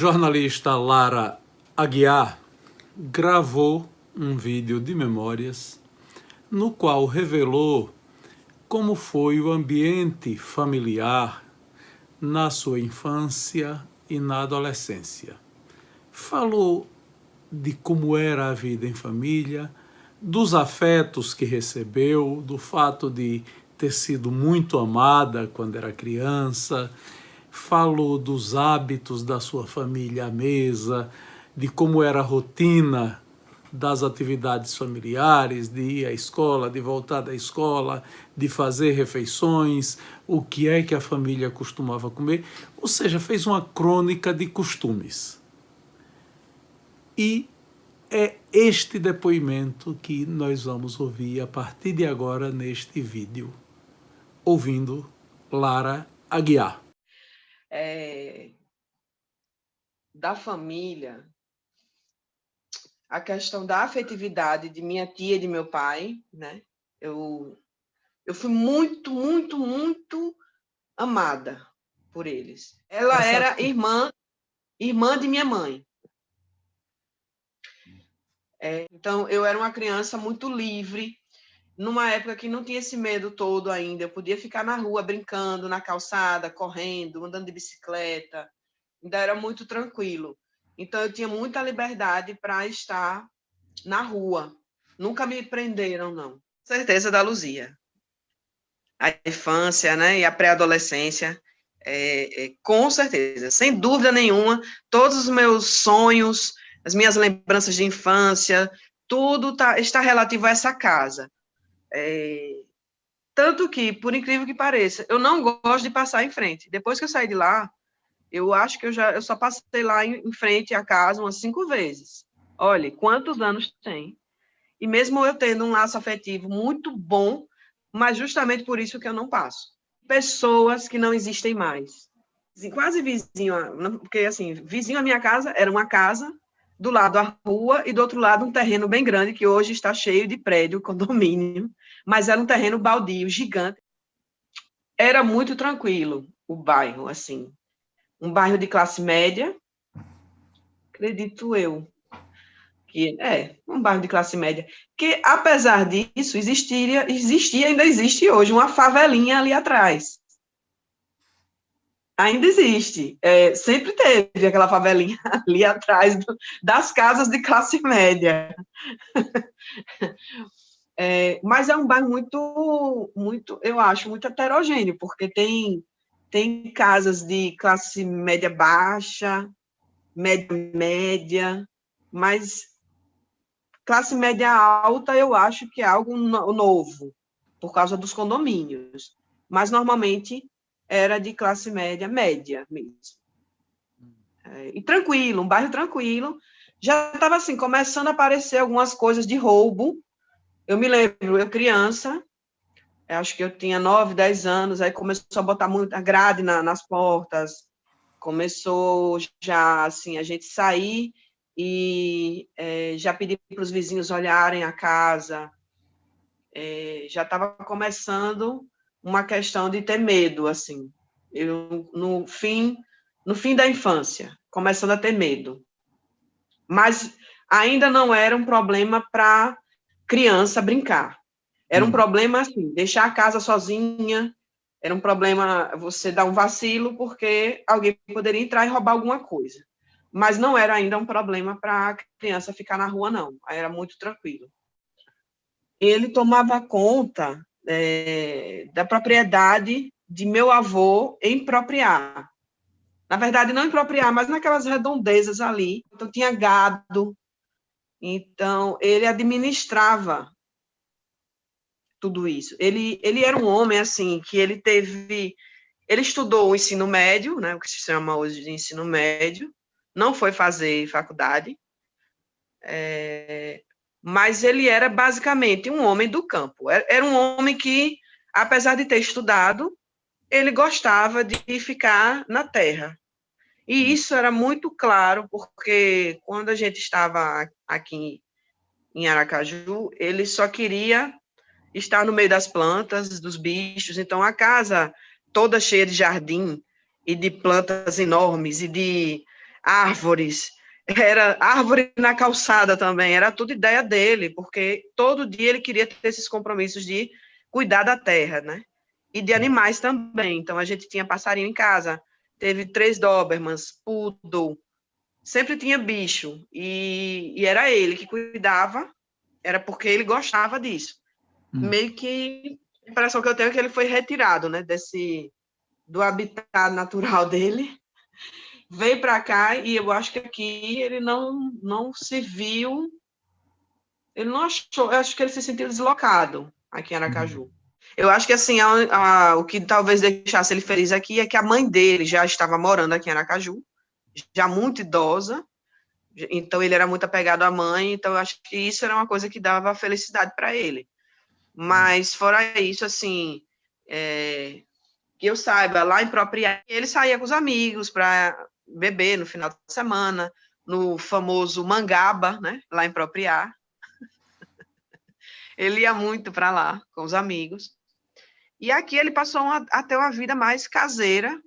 jornalista Lara Aguiar gravou um vídeo de memórias no qual revelou como foi o ambiente familiar na sua infância e na adolescência. Falou de como era a vida em família, dos afetos que recebeu, do fato de ter sido muito amada quando era criança, falou dos hábitos da sua família à mesa, de como era a rotina das atividades familiares, de ir à escola, de voltar da escola, de fazer refeições, o que é que a família costumava comer, ou seja, fez uma crônica de costumes. E é este depoimento que nós vamos ouvir a partir de agora neste vídeo, ouvindo Lara Aguiar. Da família, a questão da afetividade de minha tia e de meu pai, né? Eu fui muito, muito, muito amada por eles. Ela era irmã de minha mãe. Então, eu era uma criança muito livre, numa época que não tinha esse medo todo ainda. Eu podia ficar na rua brincando, na calçada, correndo, andando de bicicleta. Ainda era muito tranquilo. Então, eu tinha muita liberdade para estar na rua. Nunca me prenderam, não. Certeza da Luzia. A infância, né, e a pré-adolescência, com certeza, sem dúvida nenhuma, todos os meus sonhos, as minhas lembranças de infância, tudo está relativo a essa casa. Tanto que, por incrível que pareça, eu não gosto de passar em frente. Depois que eu saí de lá, eu acho que eu só passei lá em frente à casa umas 5 vezes. Olha, quantos anos tem? E mesmo eu tendo um laço afetivo muito bom, mas justamente por isso que eu não passo. Pessoas que não existem mais. Quase vizinho, porque assim, vizinho à minha casa era uma casa, do lado a rua e do outro lado um terreno bem grande, que hoje está cheio de prédio, condomínio, mas era um terreno baldio, gigante. Era muito tranquilo o bairro, assim. Um bairro de classe média, acredito eu, que um bairro de classe média, que, apesar disso, existia, ainda existe hoje, uma favelinha ali atrás. Ainda existe. Sempre teve aquela favelinha ali atrás das casas de classe média. Mas é um bairro muito, muito, eu acho, muito heterogêneo, porque tem casas de classe média baixa, média, mas classe média alta, eu acho que é algo novo, por causa dos condomínios. Mas, normalmente, era de classe média mesmo. E tranquilo, um bairro tranquilo. Já estava, assim, começando a aparecer algumas coisas de roubo. Eu me lembro, eu criança, acho que eu tinha 9, 10 anos, aí começou a botar muita grade nas portas, começou já, assim, a gente sair e já pedi para os vizinhos olharem a casa, já estava começando uma questão de ter medo, assim, eu, no fim da infância, começando a ter medo. Mas ainda não era um problema para criança brincar. Era um problema, assim, deixar a casa sozinha, era um problema você dar um vacilo, porque alguém poderia entrar e roubar alguma coisa. Mas não era ainda um problema para a criança ficar na rua, não. Aí era muito tranquilo. Ele tomava conta da propriedade de meu avô em Propriá. Na verdade, não em Propriá, mas naquelas redondezas ali. Então, tinha gado. Então, ele administrava tudo isso. Ele era um homem, assim, que ele estudou o ensino médio, né, o que se chama hoje de ensino médio, não foi fazer faculdade, mas ele era basicamente um homem do campo. Era um homem que, apesar de ter estudado, ele gostava de ficar na terra. E isso era muito claro, porque quando a gente estava aqui em Aracaju, ele só queria estar no meio das plantas, dos bichos. Então, a casa toda cheia de jardim e de plantas enormes e de árvores, era árvore na calçada também, era tudo ideia dele, porque todo dia ele queria ter esses compromissos de cuidar da terra, né? E de animais também. Então, a gente tinha passarinho em casa, teve 3 Dobermans, poodle, sempre tinha bicho, e era ele que cuidava, era porque ele gostava disso. Meio que a impressão que eu tenho é que ele foi retirado, né, do habitat natural dele, veio para cá, e eu acho que aqui ele não se viu, ele não achou, eu acho que ele se sentiu deslocado aqui em Aracaju. Eu acho que, assim, o que talvez deixasse ele feliz aqui é que a mãe dele já estava morando aqui em Aracaju, já muito idosa, então ele era muito apegado à mãe, então eu acho que isso era uma coisa que dava felicidade para ele. Mas, fora isso, assim, que eu saiba, lá em Propriá, ele saía com os amigos para beber no final de semana, no famoso Mangaba, né, lá em Propriá. Ele ia muito para lá com os amigos. E aqui ele passou a ter uma vida mais caseira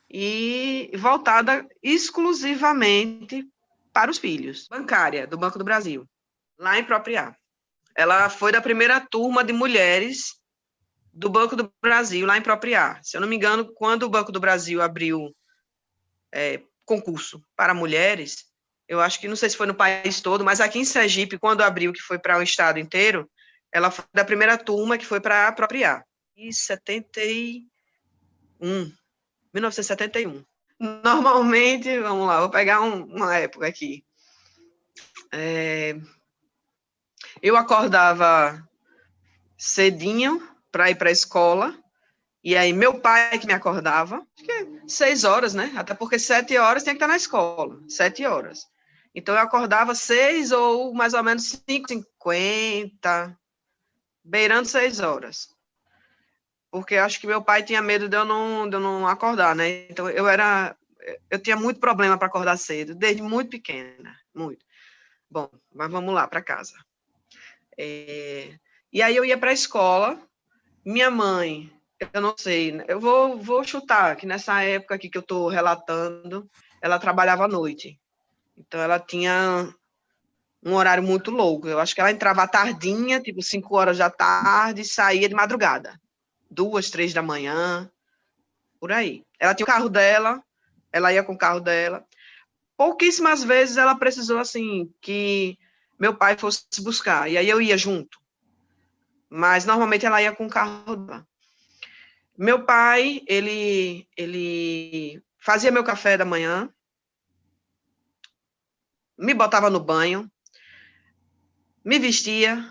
e voltada exclusivamente para os filhos. Bancária, do Banco do Brasil, lá em Propriá. Ela foi da primeira turma de mulheres do Banco do Brasil, lá em Propriá. Se eu não me engano, quando o Banco do Brasil abriu concurso para mulheres, eu acho que, não sei se foi no país todo, mas aqui em Sergipe, quando abriu, que foi para o estado inteiro, ela foi da primeira turma que foi para Propriá. Em 1971. Normalmente, vamos lá, vou pegar uma época aqui. Eu acordava cedinho para ir para a escola, e aí meu pai que me acordava, acho que 6 horas, né? Até porque 7 horas tinha que estar na escola, 7 horas. Então eu acordava 6 ou mais ou menos 5h50, beirando 6 horas. Porque eu acho que meu pai tinha medo de eu não acordar, né? Então eu tinha muito problema para acordar cedo, desde muito pequena, muito. Bom, mas vamos lá para casa. E aí eu ia para a escola, minha mãe, eu não sei, eu vou chutar, que nessa época aqui que eu estou relatando, ela trabalhava à noite. Então ela tinha um horário muito louco. Eu acho que ela entrava à tardinha, tipo 5 horas da tarde, e saía de madrugada. 2, 3 da manhã, por aí. Ela tinha o carro dela, ela ia com o carro dela. Pouquíssimas vezes ela precisou, assim, que meu pai fosse buscar, e aí eu ia junto. Mas, normalmente, ela ia com o carro dela. Meu pai, ele fazia meu café da manhã, me botava no banho, me vestia.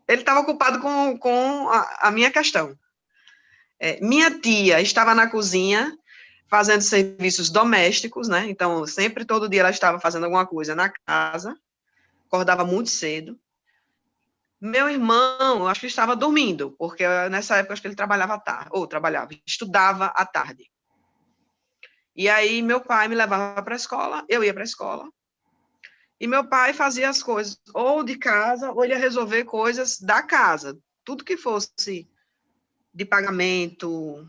Ele estava ocupado com a minha questão. Minha tia estava na cozinha fazendo serviços domésticos, né? Então, sempre, todo dia, ela estava fazendo alguma coisa na casa, acordava muito cedo. Meu irmão, acho que estava dormindo, porque nessa época, acho que ele trabalhava à tarde, estudava à tarde. E aí, meu pai me levava para a escola, eu ia para a escola, e meu pai fazia as coisas, ou de casa, ou ele ia resolver coisas da casa. Tudo que fosse de pagamento,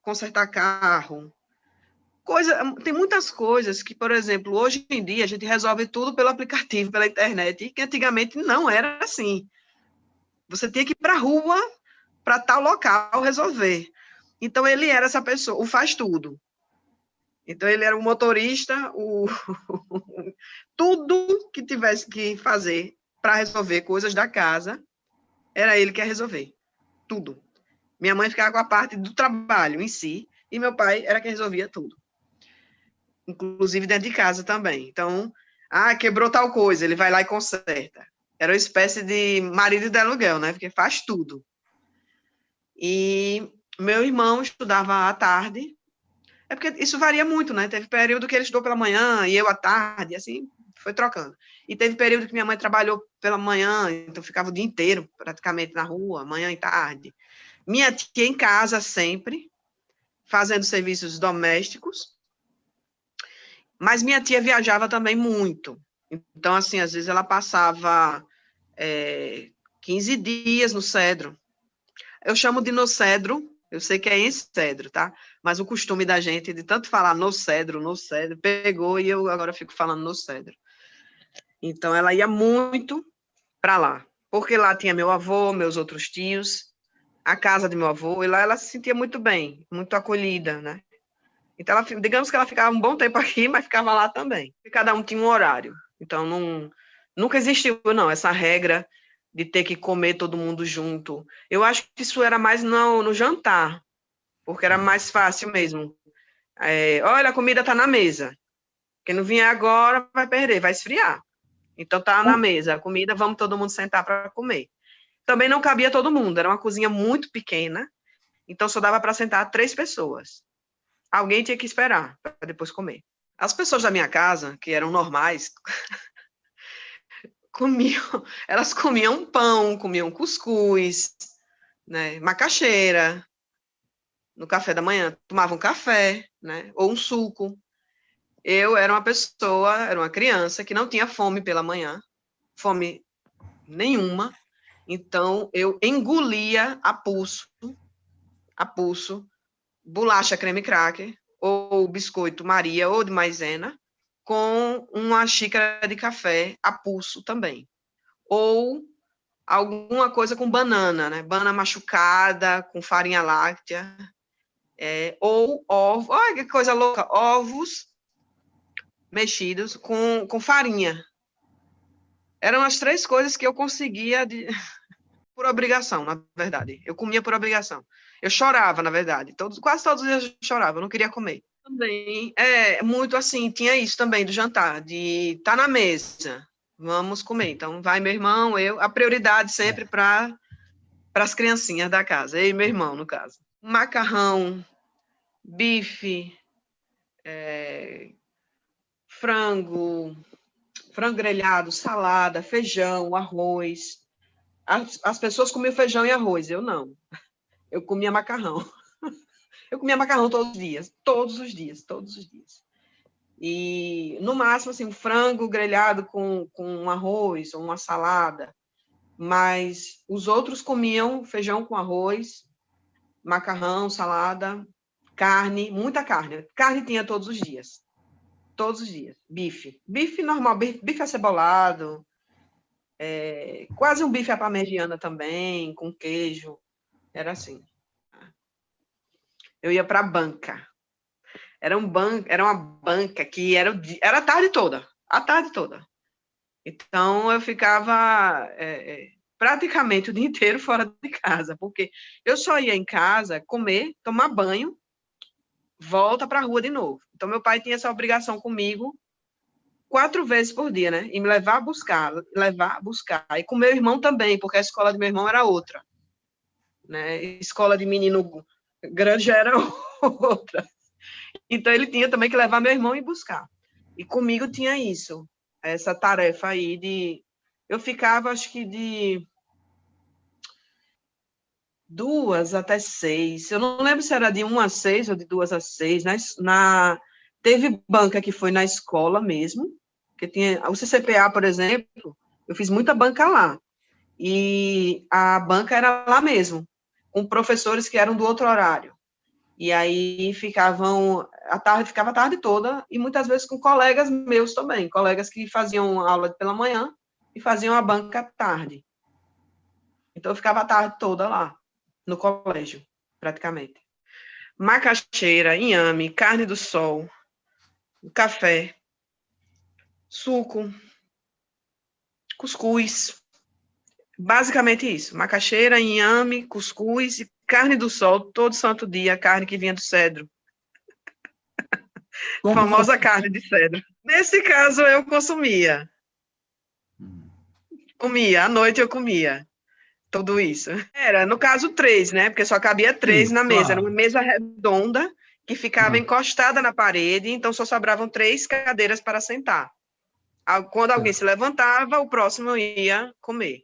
consertar carro, tem muitas coisas que, por exemplo, hoje em dia a gente resolve tudo pelo aplicativo, pela internet, e que antigamente não era assim. Você tinha que ir para a rua para tal local resolver. Então, ele era essa pessoa, o faz tudo. Então, ele era o motorista, tudo que tivesse que fazer para resolver coisas da casa, era ele que ia resolver. Tudo. Minha mãe ficava com a parte do trabalho em si, e meu pai era quem resolvia tudo. Inclusive dentro de casa também. Então, quebrou tal coisa, ele vai lá e conserta. Era uma espécie de marido de aluguel, né? Porque faz tudo. E meu irmão estudava à tarde. É porque isso varia muito, né? Teve período que ele estudou pela manhã e eu à tarde, assim, foi trocando. E teve período que minha mãe trabalhou pela manhã, então ficava o dia inteiro praticamente na rua, manhã e tarde. Minha tia em casa sempre, fazendo serviços domésticos. Mas minha tia viajava também muito. Então, assim, às vezes ela passava 15 dias no Cedro. Eu chamo de no Cedro Eu sei que é em Cedro, tá? Mas o costume da gente de tanto falar no Cedro, pegou e eu agora fico falando no Cedro. Então, ela ia muito para lá, porque lá tinha meu avô, meus outros tios, a casa de meu avô, e lá ela se sentia muito bem, muito acolhida, né? Então, digamos que ela ficava um bom tempo aqui, mas ficava lá também. E cada um tinha um horário. Então, nunca existiu, não, essa regra de ter que comer todo mundo junto. Eu acho que isso era mais no jantar, porque era mais fácil mesmo. Olha, a comida está na mesa. Quem não vier agora vai perder, vai esfriar. Então, tá na mesa a comida, vamos todo mundo sentar para comer. Também não cabia todo mundo, era uma cozinha muito pequena, então só dava para sentar 3 pessoas. Alguém tinha que esperar para depois comer. As pessoas da minha casa, que eram normais, elas comiam pão, comiam cuscuz, né, macaxeira, no café da manhã, tomavam café, né, ou um suco. Eu era uma criança que não tinha fome pela manhã, fome nenhuma, então eu engolia a pulso, bolacha creme cracker, ou biscoito Maria, ou de maisena, com uma xícara de café a pulso também. Ou alguma coisa com banana, né? Banana machucada, com farinha láctea, ou ovos, olha que coisa louca, ovos mexidos com farinha. Eram as 3 coisas que eu conseguia por obrigação, na verdade. Eu comia por obrigação. Eu chorava, na verdade. Quase todos os dias eu chorava, eu não queria comer. Também, muito assim, tinha isso também do jantar, de estar na mesa, vamos comer. Então, vai meu irmão, eu, a prioridade sempre para as criancinhas da casa, eu e meu irmão, no caso. Macarrão, bife, frango grelhado, salada, feijão, arroz. As pessoas comiam feijão e arroz, eu não. Eu comia macarrão. Eu comia macarrão todos os dias, todos os dias, todos os dias. E, no máximo, assim, um frango grelhado com um arroz ou uma salada. Mas os outros comiam feijão com arroz, macarrão, salada, carne, muita carne. Carne tinha todos os dias. Todos os dias. Bife. Bife normal, bife acebolado, quase um bife à parmegiana também, com queijo. Era assim. Eu ia para a banca. Era uma banca que era a tarde toda. A tarde toda. Então, eu ficava praticamente o dia inteiro fora de casa, porque eu só ia em casa comer, tomar banho, volta para a rua de novo. Então, meu pai tinha essa obrigação comigo 4 vezes por dia, né? E me levar a buscar. E com meu irmão também, porque a escola de meu irmão era outra. Né? Escola de menino grande já era outra. Então, ele tinha também que levar meu irmão e buscar. E comigo tinha isso, essa tarefa aí de... Eu ficava, acho que de 2 até 6. Eu não lembro se era de 1 a 6 ou de 2 a 6. Teve banca que foi na escola mesmo, que tinha o CCPA, por exemplo, eu fiz muita banca lá. E a banca era lá mesmo, com professores que eram do outro horário. E aí ficava a tarde toda, e muitas vezes com colegas meus também, colegas que faziam aula pela manhã e faziam a banca à tarde. Então, eu ficava a tarde toda lá, no colégio, praticamente. Macaxeira, inhame, carne do sol, café, suco, cuscuz. Basicamente isso. Macaxeira, inhame, cuscuz e carne do sol, todo santo dia, carne que vinha do cedro. Como Famosa você... carne de cedro. Nesse caso, eu consumia. Comia, à noite eu comia. Tudo isso. Era, no caso, 3, né? Porque só cabia 3 Sim, na mesa. Era uma claro. mesa redonda que ficava encostada na parede, então só sobravam 3 cadeiras para sentar. Quando alguém se levantava, o próximo ia comer.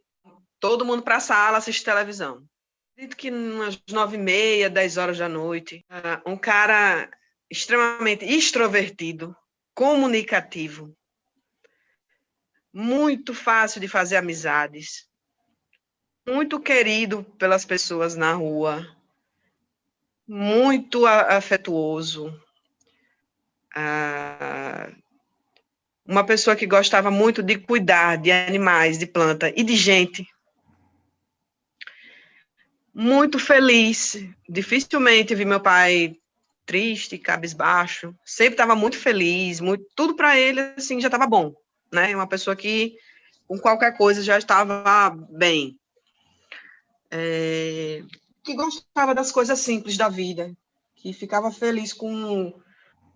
Todo mundo para a sala assistir televisão. Acredito que umas 9h30, 10 horas da noite, um cara extremamente extrovertido, comunicativo, muito fácil de fazer amizades, muito querido pelas pessoas na rua, muito afetuoso, uma pessoa que gostava muito de cuidar de animais, de planta e de gente. Muito feliz. Dificilmente vi meu pai triste, cabisbaixo. Sempre estava muito feliz, muito, tudo para ele assim já estava bom, né? Uma pessoa que com qualquer coisa já estava bem. Que gostava das coisas simples da vida, que ficava feliz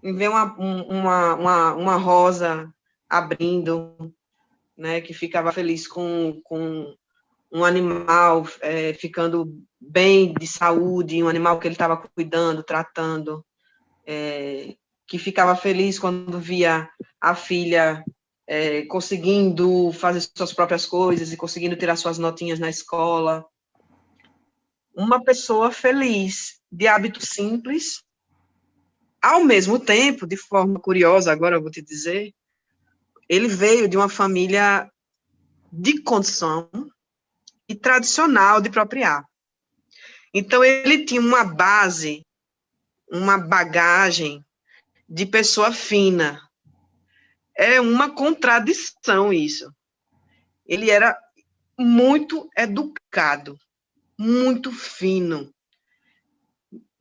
em ver uma rosa abrindo, né? Que ficava feliz com um animal ficando bem de saúde, um animal que ele estava cuidando, tratando, que ficava feliz quando via a filha conseguindo fazer suas próprias coisas e conseguindo tirar suas notinhas na escola. Uma pessoa feliz, de hábitos simples, ao mesmo tempo, de forma curiosa, agora eu vou te dizer, ele veio de uma família de condição e tradicional de propriar. Então, ele tinha uma base, uma bagagem de pessoa fina. É uma contradição isso. Ele era muito educado, muito fino.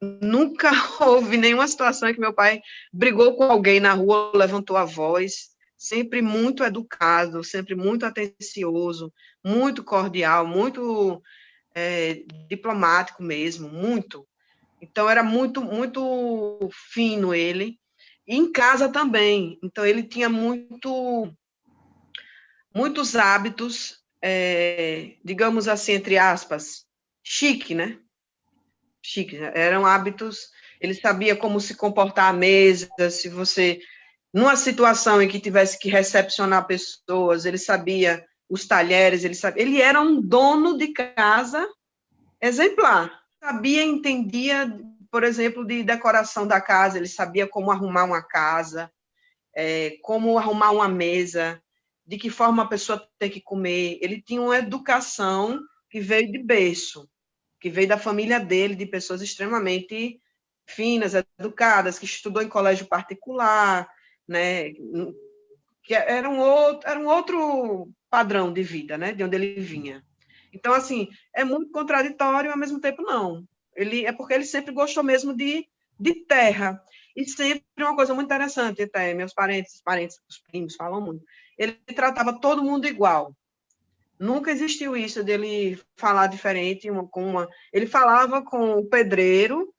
Nunca houve nenhuma situação em que meu pai brigou com alguém na rua, levantou a voz. Sempre muito educado, sempre muito atencioso, muito cordial, muito diplomático mesmo, muito. Então, era muito, muito fino ele. E em casa também. Então, ele tinha muitos hábitos, digamos assim, entre aspas, chique, né? Chique. Eram hábitos, ele sabia como se comportar à mesa, se você, numa situação em que tivesse que recepcionar pessoas, ele sabia os talheres, ele era um dono de casa exemplar. Sabia, entendia, por exemplo, de decoração da casa, ele sabia como arrumar uma casa, como arrumar uma mesa, de que forma a pessoa tem que comer. Ele tinha uma educação que veio de berço, que veio da família dele, de pessoas extremamente finas, educadas, que estudou em colégio particular, né? Que era um outro padrão de vida, né? De onde ele vinha. Então, assim, é muito contraditório e, ao mesmo tempo, não. É porque ele sempre gostou mesmo de terra. E sempre uma coisa muito interessante, até meus parentes, os primos falam muito. Ele tratava todo mundo igual. Nunca existiu isso dele falar diferente Ele falava com o pedreiro,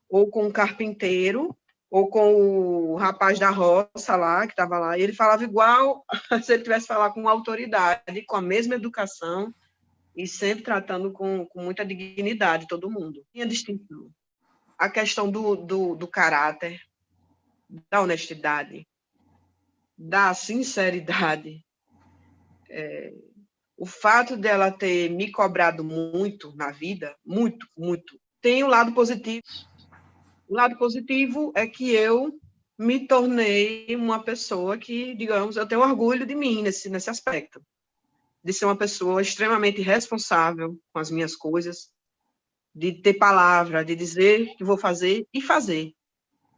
ou com o carpinteiro, ou com o rapaz da roça lá, que estava lá, e ele falava igual se ele tivesse falar com autoridade, com a mesma educação, e sempre tratando com muita dignidade todo mundo. Tinha distinção. A questão do caráter, da honestidade, da sinceridade, o fato dela ter me cobrado muito na vida, muito, muito, tem o lado positivo. O lado positivo é que eu me tornei uma pessoa que, digamos, eu tenho orgulho de mim nesse aspecto, de ser uma pessoa extremamente responsável com as minhas coisas, de ter palavra, de dizer que vou fazer e fazer,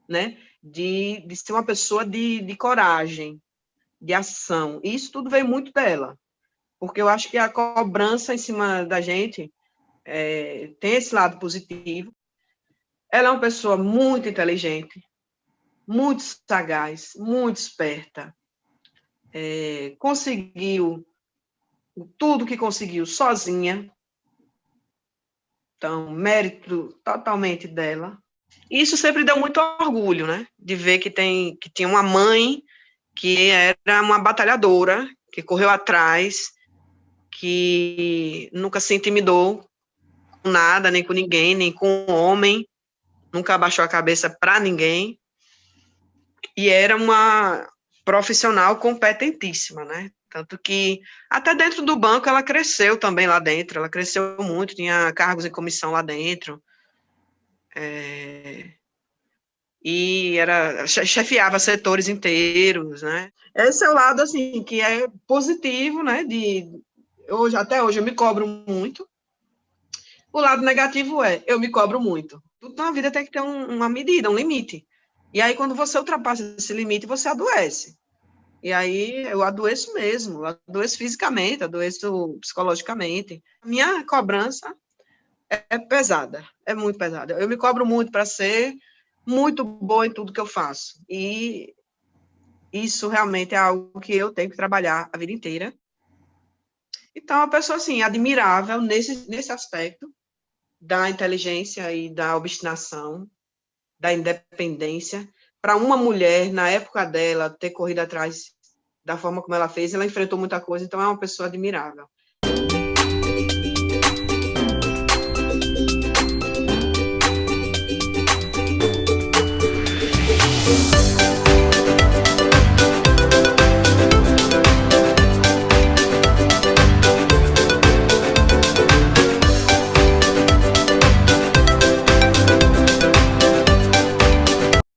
né? De ser uma pessoa de coragem, de ação. E isso tudo veio muito dela, porque eu acho que a cobrança em cima da gente tem esse lado positivo. Ela é uma pessoa muito inteligente, muito sagaz, muito esperta. Conseguiu tudo que conseguiu sozinha. Então, mérito totalmente dela. E isso sempre deu muito orgulho, né? De ver que tinha uma mãe que era uma batalhadora, que correu atrás, que nunca se intimidou com nada, nem com ninguém, nem com um homem, nunca abaixou a cabeça para ninguém, e era uma profissional competentíssima, né? Tanto que até dentro do banco ela cresceu também lá dentro, ela cresceu muito, tinha cargos em comissão lá dentro, e chefiava setores inteiros, né? Esse é o lado, assim, que é positivo, né? Até hoje eu me cobro muito. O lado negativo eu me cobro muito. Tudo na vida tem que ter uma medida, um limite. E aí, quando você ultrapassa esse limite, você adoece. E aí, eu adoeço mesmo, eu adoeço fisicamente, adoeço psicologicamente. Minha cobrança é pesada, é muito pesada. Eu me cobro muito para ser muito boa em tudo que eu faço. E isso realmente é algo que eu tenho que trabalhar a vida inteira. Então, é uma pessoa, assim, admirável nesse aspecto da inteligência e da obstinação, da independência. Para uma mulher, na época dela, ter corrido atrás da forma como ela fez, ela enfrentou muita coisa, então é uma pessoa admirável.